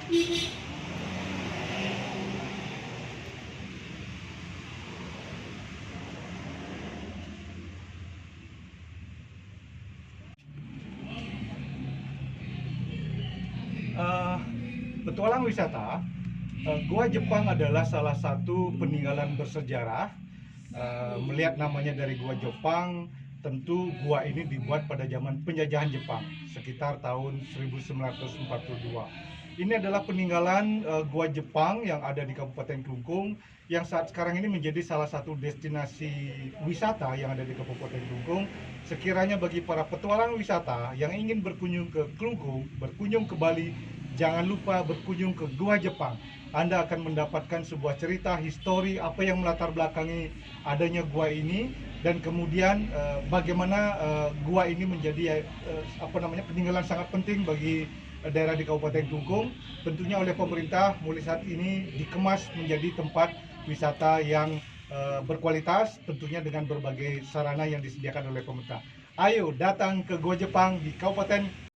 Eh, Petualang wisata, Gua Jepang adalah salah satu peninggalan bersejarah. Melihat namanya dari Gua Jepang, tentu gua ini dibuat pada zaman penjajahan Jepang sekitar tahun 1942. Ini adalah peninggalan Gua Jepang yang ada di Kabupaten Klungkung, yang saat sekarang ini menjadi salah satu destinasi wisata yang ada di Kabupaten Klungkung. Sekiranya bagi para petualang wisata yang ingin berkunjung ke Klungkung, berkunjung ke Bali, jangan lupa berkunjung ke Gua Jepang. Anda akan mendapatkan sebuah cerita histori apa yang melatar belakangi adanya gua ini, dan kemudian bagaimana gua ini menjadi peninggalan sangat penting bagi daerah di Kabupaten Klungkung. Tentunya oleh pemerintah mulai saat ini dikemas menjadi tempat wisata yang berkualitas, tentunya dengan berbagai sarana yang disediakan oleh pemerintah. Ayo datang ke Gua Jepang di Kabupaten